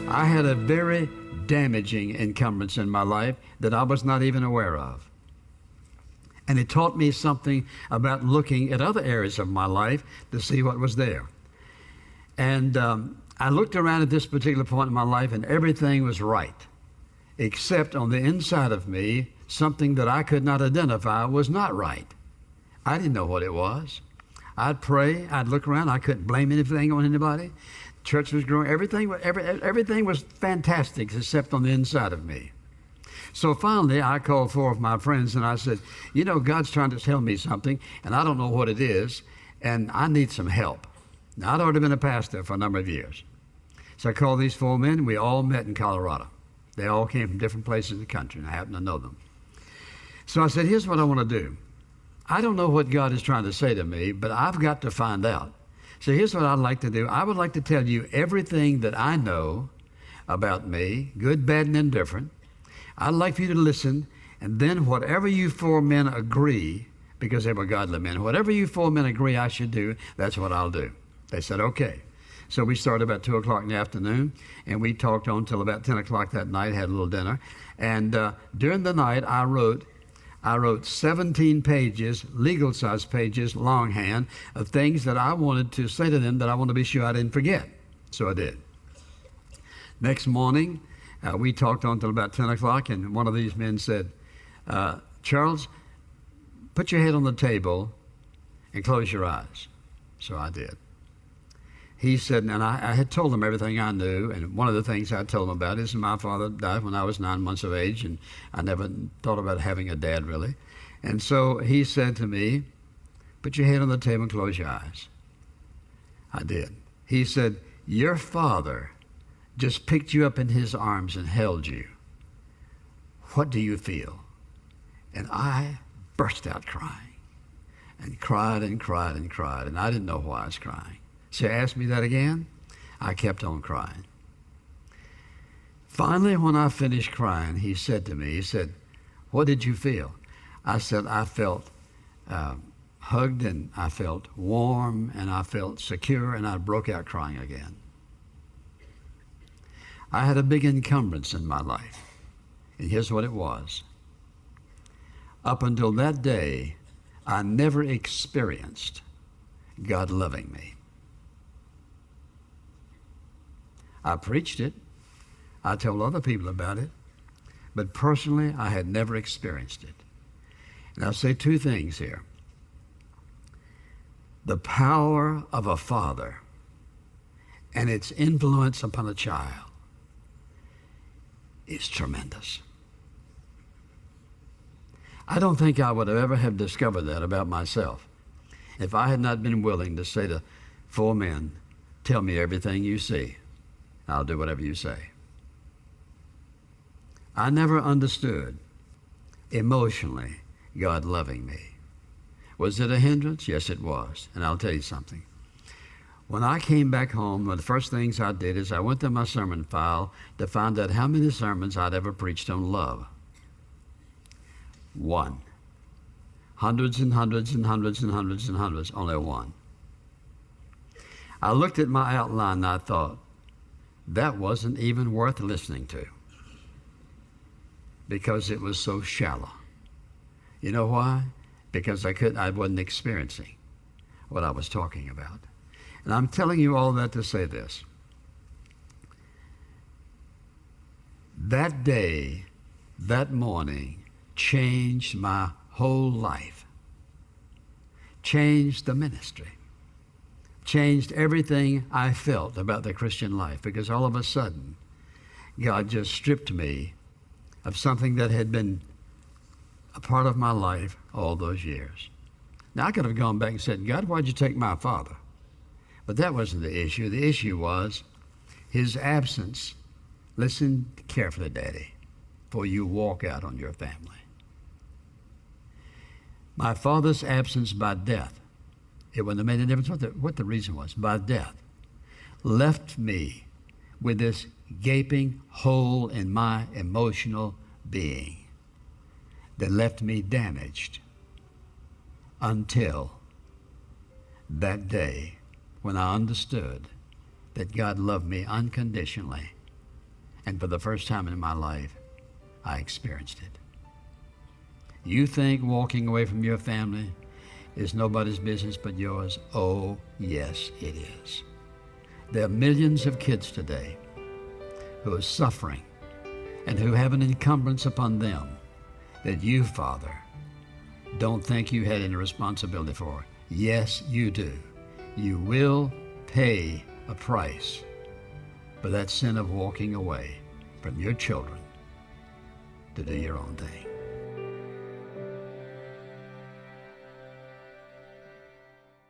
I had a very damaging encumbrance in my life that I was not even aware of. And it taught me something about looking at other areas of my life to see what was there. And I looked around at this particular point in my life and everything was right, except on the inside of me, something that I could not identify was not right. I didn't know what it was. I'd pray, I'd look around, I couldn't blame anything on anybody. Church was growing, everything was fantastic except on the inside of me. So finally, I called four of my friends and I said, you know, God's trying to tell me something and I don't know what it is and I need some help. Now, I'd already been a pastor for a number of years. So I called these four men, we all met in Colorado. They all came from different places in the country and I happen to know them. So I said, here's what I want to do. I don't know what God is trying to say to me, but I've got to find out. So here's what I'd like to do. I would like to tell you everything that I know about me, good, bad, and indifferent. I'd like for you to listen, and then whatever you four men agree, because they were godly men, whatever you four men agree I should do, that's what I'll do. They said, okay. So we started about 2 o'clock in the afternoon, and we talked on till about 10 o'clock that night, had a little dinner. And during the night, I wrote 17 pages, legal-size pages, longhand, of things that I wanted to say to them that I want to be sure I didn't forget. So I did. Next morning, we talked on till about 10 o'clock, and one of these men said, Charles, put your head on the table and close your eyes. So I did. He said, and I had told him everything I knew, and one of the things I told him about is my father died when I was 9 months of age, and I never thought about having a dad, really. And so he said to me, put your head on the table and close your eyes. I did. He said, your father just picked you up in his arms and held you. What do you feel? And I burst out crying, and cried and cried and cried, and I didn't know why I was crying. So he asked me that again. I kept on crying. Finally, when I finished crying, he said to me, he said, what did you feel? I said, I felt hugged and I felt warm and I felt secure, and I broke out crying again. I had a big encumbrance in my life, and here's what it was. Up until that day, I never experienced God loving me. I preached it. I told other people about it. But personally, I had never experienced it. And I'll say two things here. The power of a father and its influence upon a child is tremendous. I don't think I would have ever have discovered that about myself if I had not been willing to say to four men, tell me everything you see. I'll do whatever you say. I never understood emotionally God loving me. Was it a hindrance? Yes, it was. And I'll tell you something. When I came back home, one of the first things I did is I went to my sermon file to find out how many sermons I'd ever preached on love. One. Hundreds and hundreds and hundreds and hundreds and hundreds, only one. I looked at my outline and I thought, that wasn't even worth listening to because it was so shallow. You know why? Because I wasn't experiencing what I was talking about. And I'm telling you all that to say this. That day, that morning, changed my whole life, changed the ministry, changed everything I felt about the Christian life, because all of a sudden, God just stripped me of something that had been a part of my life all those years. Now, I could have gone back and said, God, why'd you take my father? But that wasn't the issue. The issue was his absence. Listen carefully, Daddy, before you walk out on your family. My father's absence by death, it wouldn't have made any difference what the reason was, by death, left me with this gaping hole in my emotional being that left me damaged until that day when I understood that God loved me unconditionally And for the first time in my life, I experienced it. You think walking away from your family is nobody's business but yours? Oh, yes, it is. There are millions of kids today who are suffering and who have an encumbrance upon them that you, Father, don't think you had any responsibility for. Yes, you do. You will pay a price for that sin of walking away from your children to do your own thing.